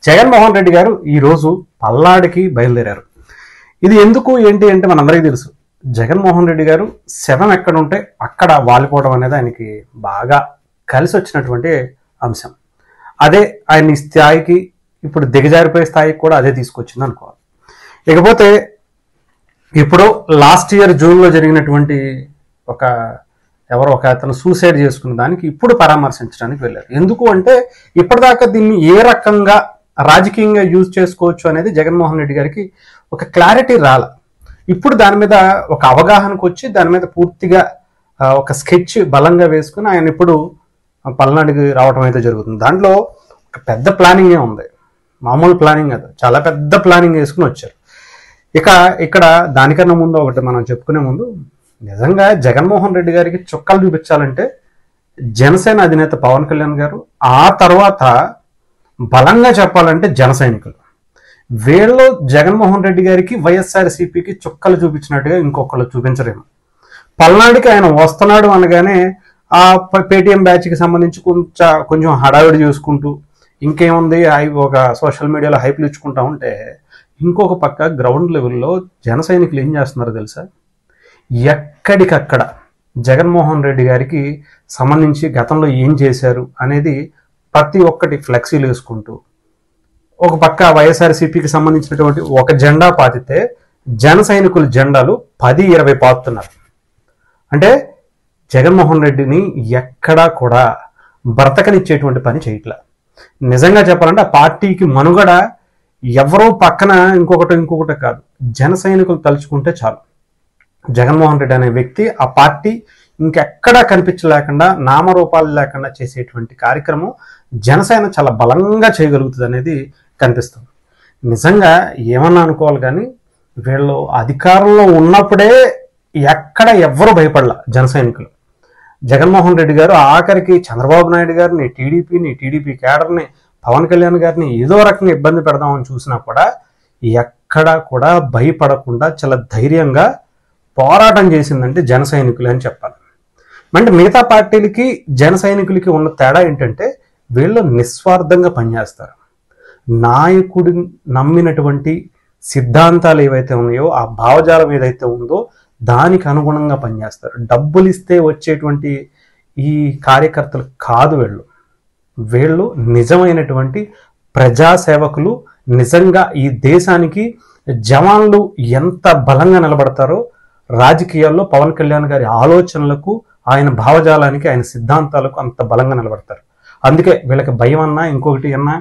జగన్మోహన్ రెడ్డి గారు ఈరోజు పల్నాడుకి బయలుదేరారు. ఇది ఎందుకు ఏంటి అంటే మనందరికీ తెలుసు. జగన్మోహన్ రెడ్డి గారు శవం ఎక్కడ ఉంటే అక్కడ వాలిపోవడం అనేది ఆయనకి బాగా కలిసి వచ్చినటువంటి అంశం. అదే ఆయన స్థాయికి ఇప్పుడు దిగజారిపోయే స్థాయికి కూడా అదే తీసుకొచ్చింది అనుకోవాలి. ఇకపోతే ఇప్పుడు లాస్ట్ ఇయర్ జూన్లో జరిగినటువంటి ఒక అతను సూసైడ్ చేసుకున్న దానికి ఇప్పుడు పరామర్శించడానికి వెళ్ళారు. ఎందుకు అంటే ఇప్పటిదాకా దీన్ని ఏ రకంగా రాజకీయంగా యూజ్ చేసుకోవచ్చు అనేది జగన్మోహన్ రెడ్డి గారికి ఒక క్లారిటీ రాల. ఇప్పుడు దాని మీద ఒక అవగాహనకు వచ్చి దాని మీద పూర్తిగా ఒక స్కెచ్ బలంగా వేసుకుని ఆయన ఇప్పుడు పల్నాడుకి రావడం అయితే జరుగుతుంది. దాంట్లో ఒక పెద్ద ప్లానింగే ఉంది, మామూలు ప్లానింగ్ కాదు, చాలా పెద్ద ప్లానింగ్ వేసుకుని వచ్చారు. ఇక్కడ దానికన్నా ముందు ఒకటి మనం చెప్పుకునే ముందు, నిజంగా జగన్మోహన్ రెడ్డి గారికి చుక్కలు చూపించాలంటే జనసేన అధినేత పవన్ కళ్యాణ్ గారు, ఆ తర్వాత బలంగా చెప్పాలంటే జన సైనికులు. వీళ్ళు జగన్మోహన్ రెడ్డి గారికి వైఎస్ఆర్సీపీకి చుక్కలు చూపించినట్టుగా ఇంకొకళ్ళు చూపించరేమో. పల్నాడుకి ఆయన వస్తున్నాడు అనగానే ఆ పేటీఎం బ్యాచ్కి సంబంధించి కొంచెం హడావిడి చూసుకుంటూ ఇంకేముంది ఒక సోషల్ మీడియాలో హైప్లు ఇచ్చుకుంటా ఉంటే, ఇంకొక పక్క గ్రౌండ్ లెవెల్లో జన సైనికులు ఏం చేస్తున్నారో తెలుసా? ఎక్కడికక్కడ జగన్మోహన్ రెడ్డి గారికి సంబంధించి గతంలో ఏం చేశారు అనేది ప్రతి ఒక్కటి ఫ్లెక్సీలు వేసుకుంటూ, ఒక పక్క వైఎస్ఆర్సీపీకి సంబంధించినటువంటి ఒక జెండా పాతితే జన సైనికుల జెండాలు 10-20 పాతున్నారు. అంటే జగన్మోహన్ రెడ్డిని ఎక్కడా కూడా బ్రతకనిచ్చేటువంటి పని చేయట్లా. నిజంగా చెప్పాలంటే ఆ పార్టీకి మనుగడ ఎవరో పక్కన ఇంకొకటి కాదు, జన సైనికులు తలుచుకుంటే చాలు. జగన్మోహన్ రెడ్డి అనే వ్యక్తి ఆ పార్టీ ఇంకెక్కడా కనిపించలేకుండా, నామరూపాలు లేకుండా చేసేటువంటి కార్యక్రమం జనసేన చాలా బలంగా చేయగలుగుతుంది అనేది కనిపిస్తుంది. నిజంగా ఏమన్నా అనుకోవాలి కానీ వీళ్ళు అధికారంలో ఉన్నప్పుడే ఎక్కడ ఎవ్వరూ భయపడలా జన సైనికులు. జగన్మోహన్ రెడ్డి గారు ఆఖరికి చంద్రబాబు నాయుడు గారిని, టీడీపీ కేడర్ని, పవన్ కళ్యాణ్ గారిని ఏదో రకంగా ఇబ్బంది పెడదామని చూసినా కూడా ఎక్కడా కూడా భయపడకుండా చాలా ధైర్యంగా పోరాటం చేసిందంటే జన సైనికులు అని చెప్పాలి. అంటే మిగతా పార్టీలకి జన సైనికులకి ఉన్న తేడా ఏంటంటే వీళ్ళు నిస్వార్థంగా పనిచేస్తారు. నాయకుడి నమ్మినటువంటి సిద్ధాంతాలు ఏవైతే ఉన్నాయో, ఆ భావజాలం ఏదైతే ఉందో దానికి అనుగుణంగా పనిచేస్తారు. డబ్బులు ఇస్తే వచ్చేటువంటి ఈ కార్యకర్తలు కాదు వీళ్ళు నిజమైనటువంటి ప్రజాసేవకులు. నిజంగా ఈ దేశానికి జవాన్లు ఎంత బలంగా నిలబడతారో రాజకీయాల్లో పవన్ కళ్యాణ్ గారి ఆలోచనలకు, ఆయన భావజాలానికి, ఆయన సిద్ధాంతాలకు అంత బలంగా నిలబడతారు. అందుకే వీళ్ళకి భయం అన్నా ఇంకొకటి అన్నా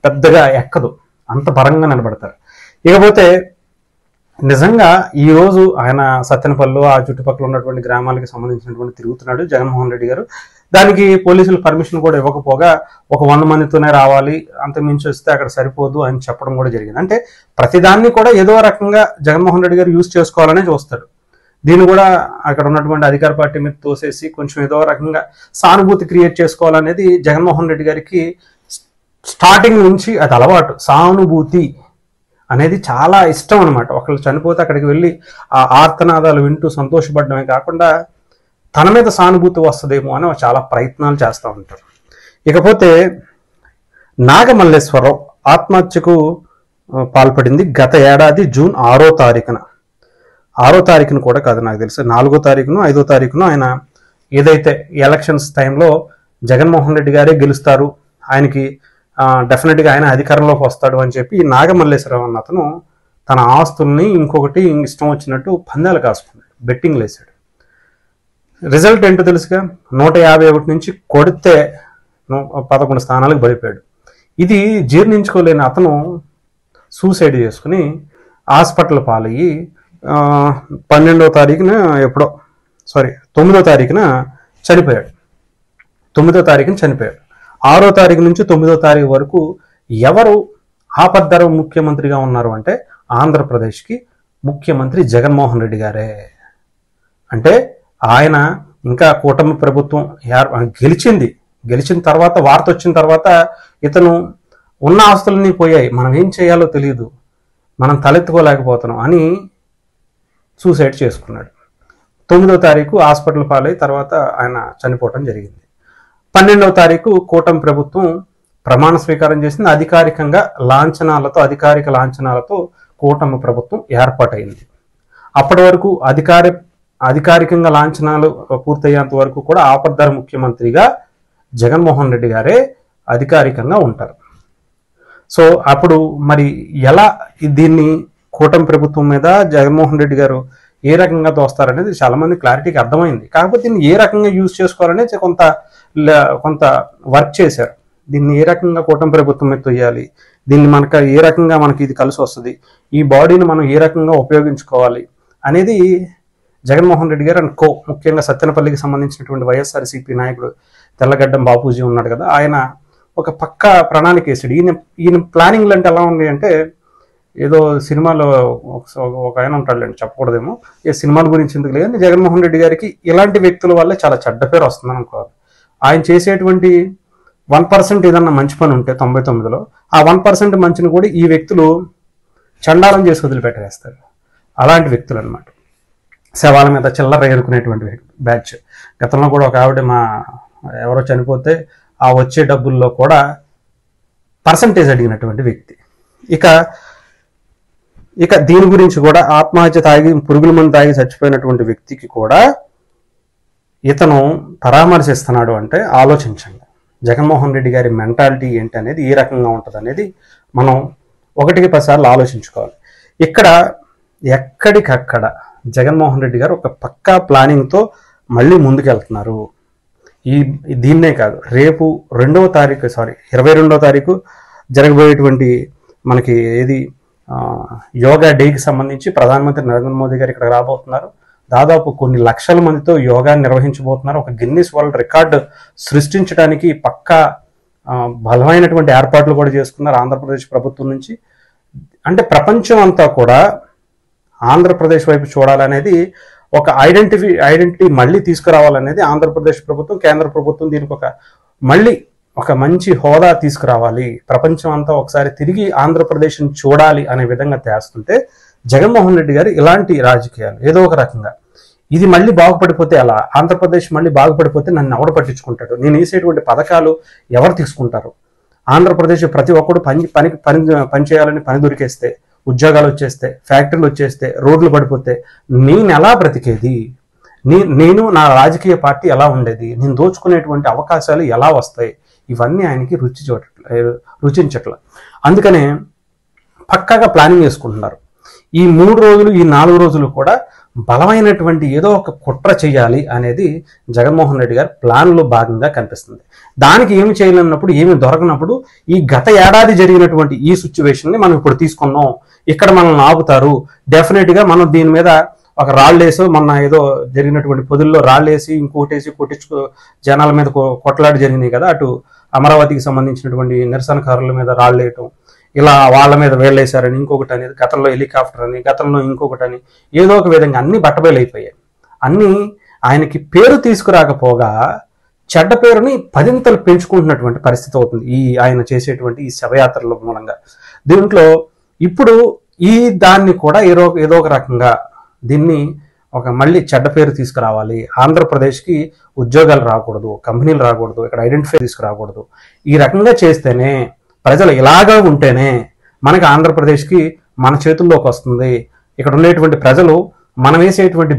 పెద్దగా ఎక్కదు, అంత బలంగా నిలబడతారు. ఇకపోతే నిజంగా ఈరోజు ఆయన సత్తెనపల్లి ఆ చుట్టుపక్కల ఉన్నటువంటి గ్రామాలకి సంబంధించినటువంటి తిరుగుతున్నాడు జగన్మోహన్ రెడ్డి గారు. దానికి పోలీసులు పర్మిషన్ కూడా ఇవ్వకపోగా ఒక 100 మందితోనే రావాలి, అంతకుమించి వస్తే అక్కడ సరిపోదు అని చెప్పడం కూడా జరిగింది. అంటే ప్రతిదాన్ని కూడా ఏదో రకంగా జగన్మోహన్ రెడ్డి గారు యూజ్ చేసుకోవాలనే చూస్తాడు. దీన్ని కూడా అక్కడ ఉన్నటువంటి అధికార పార్టీ మీద తోసేసి కొంచెం ఏదో రకంగా సానుభూతి క్రియేట్ చేసుకోవాలనేది జగన్మోహన్ రెడ్డి గారికి స్టార్టింగ్ నుంచి అది అలవాటు. సానుభూతి అనేది చాలా ఇష్టం అనమాట. ఒకళ్ళు చనిపోతే అక్కడికి వెళ్ళి ఆ ఆర్తనాదాలు వింటూ సంతోషపడడమే కాకుండా తన మీద సానుభూతి వస్తుందేమో అని చాలా ప్రయత్నాలు చేస్తూ ఉంటారు. ఇకపోతే నాగమల్లేశ్వరరావు ఆత్మహత్యకు పాల్పడింది గత ఏడాది జూన్ 6వ తారీఖున. 6వ తారీఖున కూడా కాదు, నాకు తెలిసి 4వ తారీఖును 5వ తారీఖును ఆయన ఏదైతే ఎలక్షన్స్ టైంలో జగన్మోహన్ రెడ్డి గారే గెలుస్తారు, ఆయనకి డెఫినెట్గా ఆయన అధికారంలోకి వస్తాడు అని చెప్పి ఈ నాగమల్లేశ్వరరావు అన్న అతను తన ఆస్తుల్ని ఇంకొకటి ఇష్టం వచ్చినట్టు పందాలు కాసుకున్నాడు, బెట్టింగ్లు వేసాడు. రిజల్ట్ ఏంటో తెలుసుగా, 151 నుంచి కొడితే 11 స్థానాలకు పడిపోయాడు. ఇది జీర్ణించుకోలేని అతను సూసైడ్ చేసుకుని హాస్పిటల్ పాలయ్యి 9వ తారీఖున చనిపోయాడు. 9వ తారీఖున చనిపోయాడు. 6వ తారీఖు నుంచి 9వ తారీఖు వరకు ఎవరు ఆపద్ధర్మ ముఖ్యమంత్రిగా ఉన్నారు అంటే ఆంధ్రప్రదేశ్కి ముఖ్యమంత్రి జగన్మోహన్ రెడ్డి గారే. అంటే ఆయన ఇంకా కూటమి ప్రభుత్వం గెలిచిన తర్వాత వార్త వచ్చిన తర్వాత ఇతను ఉన్న ఆస్తులన్నీ పోయాయి, మనం ఏం చేయాలో తెలియదు, మనం తలెత్తుకోలేకపోతున్నాం అని సూసైడ్ చేసుకున్నాడు. 9వ తారీఖు హాస్పిటల్ పాలై తర్వాత ఆయన చనిపోవటం జరిగింది. 12వ తారీఖు కూటమి ప్రభుత్వం ప్రమాణ స్వీకారం చేసింది. అధికారికంగా అధికారిక లాంఛనాలతో కూటమి ప్రభుత్వం ఏర్పాటైంది. అప్పటి వరకు అధికారికంగా లాంఛనాలు పూర్తయ్యేంత వరకు కూడా ఆపద్ధర ముఖ్యమంత్రిగా జగన్మోహన్ రెడ్డి గారే అధికారికంగా ఉంటారు. సో అప్పుడు మరి ఎలా దీన్ని కూటమి ప్రభుత్వం మీద జగన్మోహన్ రెడ్డి గారు ఏ రకంగా తోస్తారనేది చాలా మంది క్లారిటీకి అర్థమైంది. కాకపోతే దీన్ని ఏ రకంగా యూజ్ చేసుకోవాలనేది కొంత వర్క్ చేశారు. దీన్ని ఏ రకంగా కూటమి ప్రభుత్వం మీద తొయ్యాలి, దీన్ని ఏ రకంగా మనకి ఇది కలిసి వస్తుంది, ఈ బాడీని మనం ఏ రకంగా ఉపయోగించుకోవాలి అనేది జగన్మోహన్ రెడ్డి గారు అండ్ ముఖ్యంగా సత్తెనపల్లికి సంబంధించినటువంటి వైఎస్ఆర్సీపీ నాయకుడు తెల్లగడ్డం బాపూజీ ఉన్నాడు కదా, ఆయన ఒక పక్క ప్రణాళిక వేసాడు. ఈయన ప్లానింగ్లు అంటే ఎలా ఉంది అంటే, ఏదో సినిమాలో ఒక ఆయన ఉంటాడులేండి, చెప్పకూడదేమో, ఈ సినిమాల గురించి ఎందుకు లేదు, జగన్మోహన్ రెడ్డి గారికి ఇలాంటి వ్యక్తుల వల్లే చాలా చెడ్డ పేరు వస్తుందని అనుకోవాలి. ఆయన చేసేటువంటి 1% ఏదన్నా మంచి పని ఉంటే 99లో ఆ 1% మంచిని కూడా ఈ వ్యక్తులు చండాలం చేసి వదిలిపెట్టేస్తారు. అలాంటి వ్యక్తులు అనమాట. శవాల మీద చిల్లర ఏరుకునేటువంటి బ్యాచ్. గతంలో కూడా ఒక ఆవిడ ఎవరో చనిపోతే ఆ వచ్చే డబ్బుల్లో కూడా పర్సంటేజ్ అడిగినటువంటి వ్యక్తి. ఇక దీని గురించి కూడా ఆత్మహత్య పురుగుల మందు తాగి చచ్చిపోయినటువంటి వ్యక్తికి కూడా ఇతను పరామర్శిస్తున్నాడు అంటే ఆలోచించండి. జగన్మోహన్ రెడ్డి గారి మెంటాలిటీ ఏంటి అనేది ఏ రకంగా ఉంటుంది అనేది మనం 1-10 సార్లు ఆలోచించుకోవాలి. ఇక్కడ ఎక్కడికక్కడ జగన్మోహన్ రెడ్డి గారు ఒక పక్కా ప్లానింగ్తో మళ్ళీ ముందుకెళ్తున్నారు. దీన్నే కాదు, రేపు 22వ తారీఖు జరగబోయేటువంటి మనకి యోగా డేకి సంబంధించి ప్రధానమంత్రి నరేంద్ర మోదీ గారు ఇక్కడ రాబోతున్నారు. దాదాపు కొన్ని లక్షల మందితో యోగాన్ని నిర్వహించబోతున్నారు. ఒక గిన్నిస్ వరల్డ్ రికార్డు సృష్టించడానికి పక్కా బలమైనటువంటి ఏర్పాట్లు కూడా చేసుకున్నారు ఆంధ్రప్రదేశ్ ప్రభుత్వం నుంచి. అంటే ప్రపంచం అంతా కూడా ఆంధ్రప్రదేశ్ వైపు చూడాలనేది, ఒక ఐడెంటిటీ మళ్ళీ తీసుకురావాలనేది ఆంధ్రప్రదేశ్ ప్రభుత్వం, కేంద్ర ప్రభుత్వం దీనికి మళ్ళీ ఒక మంచి హోదా తీసుకురావాలి, ప్రపంచం అంతా ఒకసారి తిరిగి ఆంధ్రప్రదేశ్ని చూడాలి అనే విధంగా చేస్తుంటే జగన్మోహన్ రెడ్డి గారు ఇలాంటి రాజకీయాలు ఏదో ఒక రకంగా ఇది మళ్ళీ బాగుపడిపోతే అలా, ఆంధ్రప్రదేశ్ మళ్ళీ బాగుపడిపోతే నన్ను ఎవరు పట్టించుకుంటాడు, నేను వేసేటువంటి పథకాలు ఎవరు తీసుకుంటారు, ఆంధ్రప్రదేశ్ ప్రతి ఒక్కడు పని చేయాలని పని దొరికేస్తే, ఉద్యోగాలు వచ్చేస్తే, ఫ్యాక్టరీలు వచ్చేస్తే, రోడ్లు పడిపోతే నేను ఎలా బ్రతికేది, నేను నా రాజకీయ పార్టీ ఎలా ఉండేది, నేను దోచుకునేటువంటి అవకాశాలు ఎలా వస్తాయి, ఇవన్నీ ఆయనకి రుచించట్ల. అందుకనే పక్కాగా ప్లానింగ్ చేసుకుంటున్నారు. ఈ 3 రోజులు ఈ 4 రోజులు కూడా బలమైనటువంటి ఏదో ఒక కుట్ర చేయాలి అనేది జగన్మోహన్ రెడ్డి గారి ప్లాన్లో భాగంగా కనిపిస్తుంది. దానికి ఏమి చేయలేనప్పుడు, ఏమి దొరకనప్పుడు ఈ గత ఏడాది జరిగినటువంటి ఈ సిచ్యువేషన్ని మనం ఇప్పుడు తీసుకున్నాం, ఇక్కడ మనల్ని ఆపుతారు, డెఫినెట్గా మనం దీని మీద ఒక రాళ్ళేసో, మొన్న ఏదో జరిగినటువంటి పొదుల్లో రాళ్ళేసి ఇంకోటేసి జనాల మీద కొట్లాడి జరిగినాయి కదా, అటు అమరావతికి సంబంధించినటువంటి నిరసనకారుల మీద రాళ్ళేయటం, ఇలా వాళ్ళ మీద వేళ్ళేశారని, ఇంకొకటి అనేది, గతంలో హెలికాప్టర్ అని, గతంలో ఇంకొకటి అని, ఏదో ఒక విధంగా అన్ని బట్టబయలైపోయాయి. అన్నీ ఆయనకి పేరు తీసుకురాకపోగా చెడ్డ పేరుని 10ంతలు పెంచుకుంటున్నటువంటి పరిస్థితి అవుతుంది ఆయన చేసేటువంటి ఈ శవయాత్రల మూలంగా. దీంట్లో ఇప్పుడు దాన్ని కూడా ఏదో ఒక రకంగా దీన్ని మళ్ళీ చెడ్డ పేరు తీసుకురావాలి, ఆంధ్రప్రదేశ్కి ఉద్యోగాలు రాకూడదు, కంపెనీలు రాకూడదు, ఇక్కడ ఐడెంటిఫై తీసుకురాకూడదు, ఈ రకంగా చేస్తేనే, ప్రజలు ఇలాగా ఉంటేనే మనకి ఆంధ్రప్రదేశ్కి మన చేతుల్లోకి వస్తుంది, ఇక్కడ ఉండేటువంటి ప్రజలు మనం వేసేటువంటి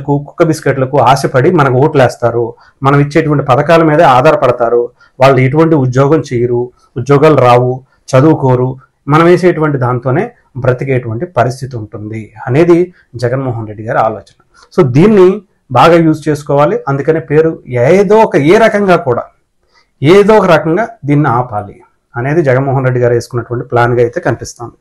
కుక్క బిస్కెట్లకు ఆశపడి మనకు ఓట్లేస్తారు, మనం ఇచ్చేటువంటి పథకాల మీదే ఆధారపడతారు, వాళ్ళు ఎటువంటి ఉద్యోగం చేయరు, ఉద్యోగాలు రావు, చదువుకోరు, మనం వేసేటువంటి దాంతోనే బ్రతికేటువంటి పరిస్థితి ఉంటుంది అనేది జగన్మోహన్ రెడ్డి గారి ఆలోచన. సో దీన్ని బాగా యూజ్ చేసుకోవాలి. అందుకనే పేరు ఏ రకంగా కూడా ఏదో ఒక రకంగా దీన్ని ఆపాలి అనేది జగన్మోహన్ రెడ్డి గారు వేసుకున్నటువంటి ప్లాన్గా అయితే కనిపిస్తుంది.